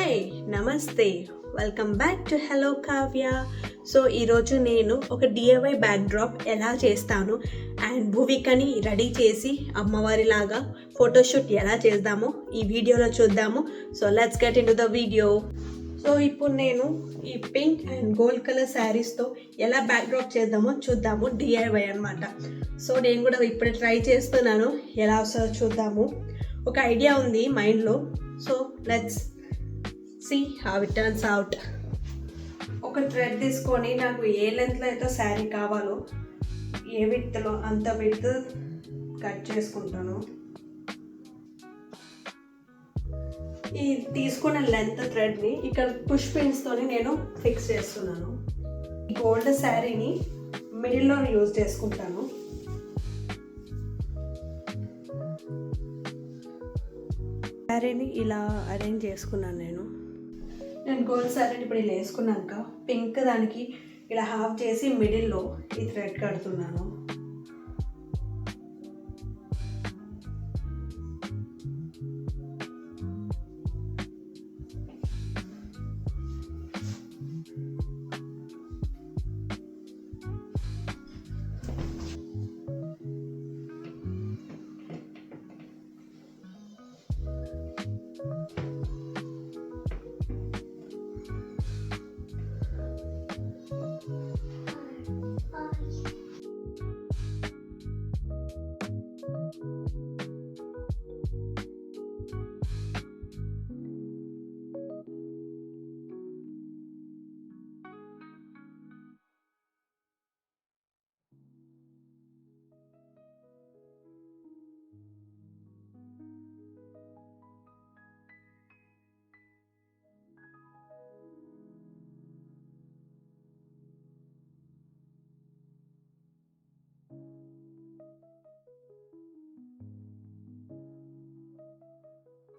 Hi నమస్తే welcome back to hello Kavya. So ఈరోజు నేను ఒక డిఐవై బ్యాక్ డ్రాప్ ఎలా చేస్తాను అండ్ భూవికని రెడీ చేసి అమ్మవారిలాగా ఫోటోషూట్ ఎలా చేద్దామో ఈ వీడియోలో చూద్దాము. So let's get in to the video. So ఇప్పుడు నేను ఈ పింక్ అండ్ గోల్డ్ కలర్ శారీస్తో ఎలా బ్యాక్ డ్రాప్ చేద్దామో చూద్దాము. డిఐవై అనమాట. సో నేను కూడా ఇప్పుడే ట్రై చేస్తున్నాను, ఎలా వస్తుందో చూద్దాము. ఒక ఐడియా ఉంది మైండ్లో. So let's see how it turns out. ఒక థ్రెడ్ తీసుకొని నాకు ఏ లెంత్లో అయితే శారీ కావాలో, ఏ విడ్త్లో అంత విడ్త్ కట్ చేసుకుంటాను. ఈ తీసుకున్న లెంత్ థ్రెడ్ని ఇక్కడ పుష్ పిన్స్తోని నేను ఫిక్స్ చేస్తున్నాను. ఈ గోల్డ్ శారీని మిడిల్లో యూజ్ చేసుకుంటాను. శారీని ఇలా అరేంజ్ చేసుకున్నాను. నేను గోల్డ్ శారీని ఇప్పుడు ఇలా వేసుకున్నాక పింక్ దానికి ఇలా హాఫ్ చేసి మిడిల్లో ఈ థ్రెడ్ కడుతున్నాను.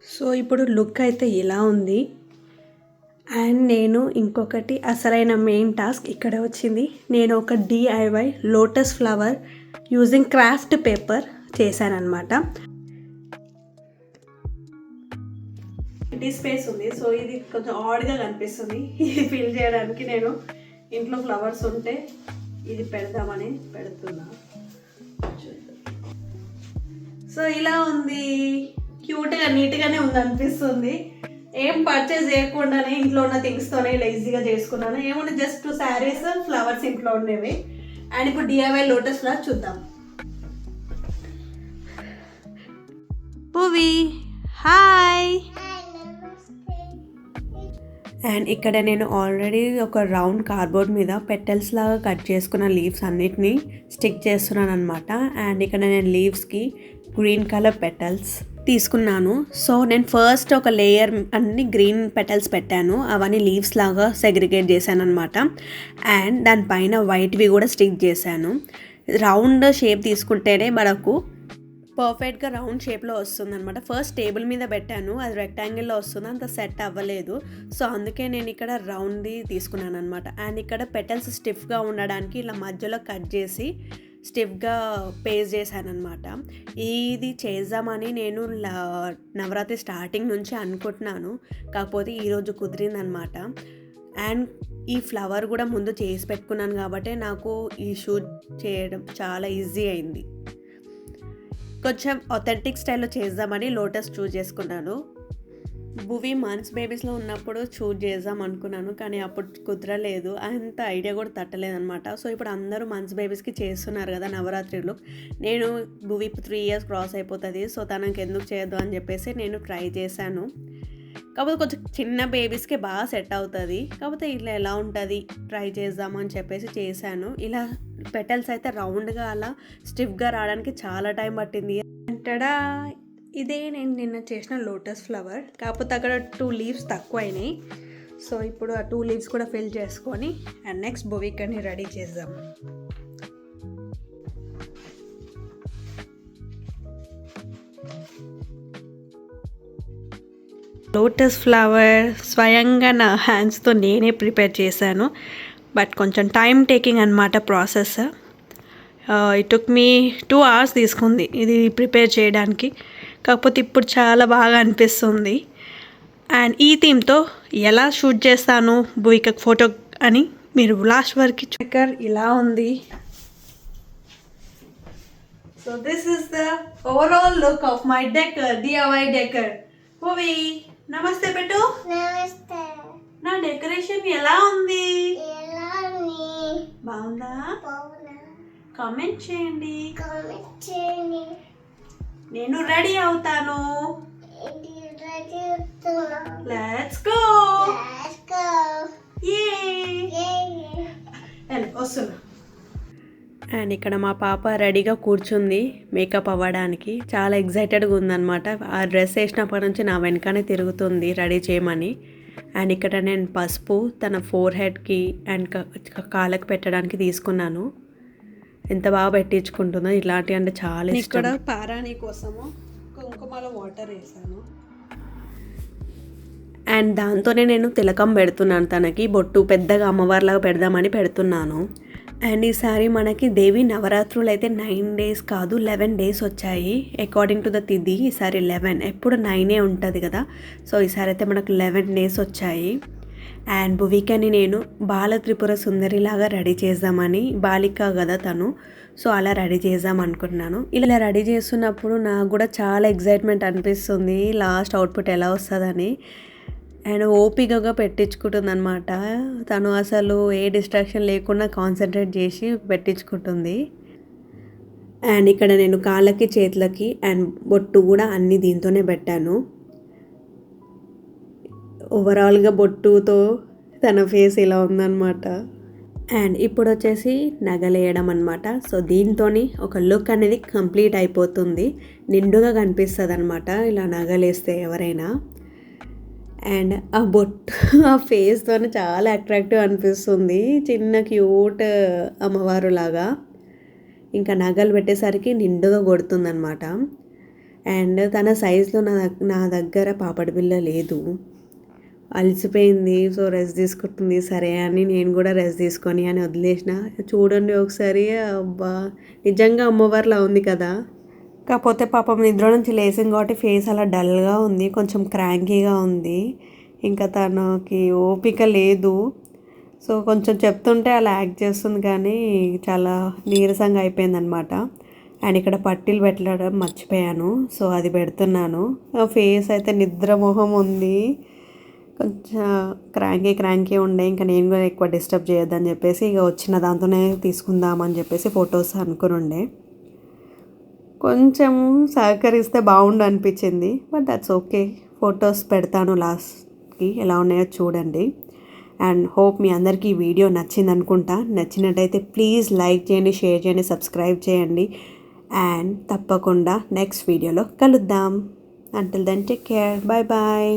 సో ఇప్పుడు లుక్ అయితే ఇలా ఉంది. అండ్ నేను ఇంకొకటి అసలైన మెయిన్ టాస్క్ ఇక్కడ వచ్చింది. నేను ఒక DIY lotus flower using craft paper చేశానమాట. ఇంటి స్పేస్ ఉంది, సో ఇది కొంచెం ఆడ్గా కనిపిస్తుంది. ఇది ఫిల్ చేయడానికి నేను ఇంట్లో ఫ్లవర్స్ ఉంటే ఇది పెడదామని పెడుతున్నా. సో ఇలా ఉంది, క్యూట్గా నీట్గానే ఉంది అనిపిస్తుంది. ఏం పర్చేజ్ చేయకుండానే ఇంట్లో ఉన్న థింగ్స్తోనే ఇలా ఈజీగా చేసుకున్నాను. ఏమన్నా జస్ట్ శారీస్, ఫ్లవర్స్ ఇంట్లో ఉండేవి. అండ్ ఇప్పుడు డిఐవై లోటస్ ఫ్లవర్ చూద్దాం. పూవి హాయ్. అండ్ ఇక్కడ నేను ఆల్రెడీ ఒక రౌండ్ కార్డ్బోర్డ్ మీద పెటల్స్ లాగా కట్ చేసుకున్న లీవ్స్ అన్నిటినీ స్టిక్ చేస్తున్నాను అనమాట. అండ్ ఇక్కడ నేను లీవ్స్కి గ్రీన్ కలర్ పెటల్స్ తీసుకున్నాను. సో నేను ఫస్ట్ ఒక లేయర్ అన్ని గ్రీన్ పెటల్స్ పెట్టాను, అవన్నీ లీవ్స్ లాగా సెగ్రిగేట్ చేశాను అనమాట. అండ్ దానిపైన వైట్వి కూడా స్టిక్ చేశాను. రౌండ్ షేప్ తీసుకుంటేనే మనకు పర్ఫెక్ట్గా రౌండ్ షేప్లో వస్తుంది అనమాట. ఫస్ట్ టేబుల్ మీద పెట్టాను, అది రెక్టాంగిల్లో వస్తుంది, అంత సెట్ అవ్వలేదు. సో అందుకే నేను ఇక్కడ రౌండ్ది తీసుకున్నాను అనమాట. అండ్ ఇక్కడ పెటల్స్ స్టిఫ్గా ఉండడానికి ఇలా మధ్యలో కట్ చేసి స్టిఫ్గా పేస్ట్ చేశాను అనమాట. ఇది చేద్దామని నేను నవరాత్రి స్టార్టింగ్ నుంచి అనుకుంటున్నాను, కాకపోతే ఈరోజు కుదిరిందనమాట. అండ్ ఈ ఫ్లవర్ కూడా ముందు చేసి పెట్టుకున్నాను కాబట్టి నాకు ఈ షూట్ చేయడం చాలా ఈజీ అయింది. కొంచెం ఆథెంటిక్ స్టైల్లో చేద్దామని లోటస్ చూజ్ చేసుకున్నాను. భువి మంత్స్ బేబీస్లో ఉన్నప్పుడు చూజ్ చేద్దాం అనుకున్నాను, కానీ అప్పుడు కుదరలేదు, అంత ఐడియా కూడా తట్టలేదు అనమాట. సో ఇప్పుడు అందరూ మంత్స్ బేబీస్కి చేస్తున్నారు కదా నవరాత్రిలో. నేను భువి 3 years క్రాస్ అయిపోతుంది, సో తనకి ఎందుకు చేయొద్దు అని చెప్పేసి నేను ట్రై చేశాను. కాకపోతే కొంచెం చిన్న బేబీస్కి బాగా సెట్ అవుతుంది, కాకపోతే ఇలా ఎలా ఉంటుంది ట్రై చేద్దామని చెప్పేసి చేశాను. ఇలా పెటల్స్ అయితే రౌండ్గా అలా స్టిఫ్గా రావడానికి చాలా టైం పట్టింది. అంటడా ఇదే నేను నిన్న చేసిన లోటస్ ఫ్లవర్, కాకపోతే అక్కడ 2 leaves తక్కువ అయినాయి. సో ఇప్పుడు ఆ 2 leaves కూడా ఫిల్ చేసుకొని అండ్ నెక్స్ట్ భువికని రెడీ చేద్దాం. లోటస్ ఫ్లవర్ స్వయంగా నా హ్యాండ్స్తో నేనే ప్రిపేర్ చేశాను, బట్ కొంచెం టైం టేకింగ్ అన్నమాట process. It took me 2 hours తీసుకుంది ఇది ప్రిపేర్ చేయడానికి. కాకపోతే ఇప్పుడు చాలా బాగా అనిపిస్తుంది. అండ్ ఈ థీమ్తో ఎలా షూట్ చేస్తాను భూయిక ఫోటో అని మీరు లాస్ట్ వరకు చెక్కర్ ఇలా ఉంది. So this is the overall look of my decor, DIY decor. Bhuvi నమస్తే పెట్టు. నమస్తే. నా డెకరేషన్ ఎలా ఉంది? ఎలా ఉంది? బాగుందా? బాగున్నా. కామెంట్ చేయండి. కామెంట్ చేయండి. నేను రెడీ అవుతాను. ఇది రెడీ అవుతున్నా. Let's go. Let's go. వస్తున్నా. అండ్ ఇక్కడ మా పాప రెడీగా కూర్చుంది మేకప్ అవ్వడానికి. చాలా ఎగ్జైటెడ్గా ఉందన్నమాట. ఆ డ్రెస్ వేసినప్పటి నుంచి నా వెనకనే తిరుగుతుంది రెడీ చేయమని. అండ్ ఇక్కడ నేను పసుపు తన ఫోర్ హెడ్కి అండ్ కాళ్ళకి పెట్టడానికి తీసుకున్నాను. ఎంత బాగా పెట్టించుకుంటుందో. ఇలాంటివి అంటే చాలా ఇష్టం. ఇక్కడ పారాణి కోసము కుంకుమలో వాటర్ వేసాను. అండ్ దాంతోనే నేను తిలకం పెడుతున్నాను. తనకి బొట్టు పెద్దగా అమ్మవారిలాగా పెడదామని పెడుతున్నాను. అండ్ ఈసారి మనకి దేవి నవరాత్రులు అయితే 9 days కాదు 11 days వచ్చాయి. అకార్డింగ్ టు ద తిథి ఈసారి 11, ఎప్పుడు 9 ఉంటుంది కదా. సో ఈసారి అయితే మనకు 11 days వచ్చాయి. అండ్ భువికని నేను బాల త్రిపుర సుందరిలాగా రెడీ చేద్దామని, బాలిక కదా తను, సో అలా రెడీ చేద్దాం అనుకుంటున్నాను. ఇలా రెడీ చేస్తున్నప్పుడు నాకు కూడా చాలా ఎగ్జైట్మెంట్ అనిపిస్తుంది లాస్ట్ అవుట్పుట్ ఎలా వస్తుందని. అండ్ ఓపికగా పెట్టించుకుంటుంది అనమాట తను. అసలు ఏ డిస్ట్రాక్షన్ లేకుండా కాన్సన్ట్రేట్ చేసి పెట్టించుకుంటుంది. అండ్ ఇక్కడ నేను కాళ్ళకి చేతులకి అండ్ బొట్టు కూడా అన్నీ దీంతోనే పెట్టాను. ఓవరాల్గా బొట్టుతో తన ఫేస్ ఇలా ఉందన్నమాట. అండ్ ఇప్పుడు వచ్చేసి నగలేయడం అనమాట. సో దీంతో ఒక లుక్ అనేది కంప్లీట్ అయిపోతుంది. నిండుగా కనిపిస్తుంది అనమాట ఇలా నగలేస్తే ఎవరైనా. అండ్ ఆ బొట్టు ఆ ఫేస్తో చాలా అట్రాక్టివ్ అనిపిస్తుంది. చిన్న క్యూట్ అమ్మవారు లాగా. ఇంకా నగలు పెట్టేసరికి నిండుగా కొడుతుంది అనమాట. అండ్ తన సైజులో నా దగ్గర పాపడి బిళ్ళ లేదు. అలసిపోయింది. సో రెస్ట్ తీసుకుంటుంది. సరే అని నేను కూడా రెస్ట్ తీసుకొని అని వదిలేసిన. చూడండి ఒకసారి. అబ్బా నిజంగా అమ్మవారిలా ఉంది కదా. కాకపోతే పాపం నిద్ర నుంచి లేసింది కాబట్టి ఫేస్ అలా డల్గా ఉంది, కొంచెం క్రాంకీగా ఉంది. ఇంకా తనకి ఓపిక లేదు. సో కొంచెం చెప్తుంటే అలా యాక్ట్ చేస్తుంది కానీ చాలా నీరసంగా అయిపోయిందనమాట. అండ్ ఇక్కడ పట్టీలు పెట్టడం మర్చిపోయాను. సో అది పెడుతున్నాను. ఫేస్ అయితే నిద్రమోహం ఉంది. కొంచెం క్రాంకీ ఉండే. ఇంకా నేను కూడా ఎక్కువ డిస్టర్బ్ చేయొద్దని చెప్పేసి ఇక వచ్చిన దాంతోనే తీసుకుందామని చెప్పేసి ఫొటోస్ అనుకుని ఉండే. కొంచెం సహకరిస్తే బాగుండు అనిపించింది. But that's okay. ఫొటోస్ పెడతాను లాస్ట్కి ఎలా ఉన్నాయో చూడండి. అండ్ హోప్ మీ అందరికీ ఈ వీడియో నచ్చింది అనుకుంటా. నచ్చినట్టయితే ప్లీజ్ లైక్ చేయండి, షేర్ చేయండి, సబ్స్క్రైబ్ చేయండి. అండ్ తప్పకుండా నెక్స్ట్ వీడియోలో కలుద్దాం. Until then take care. Bye bye.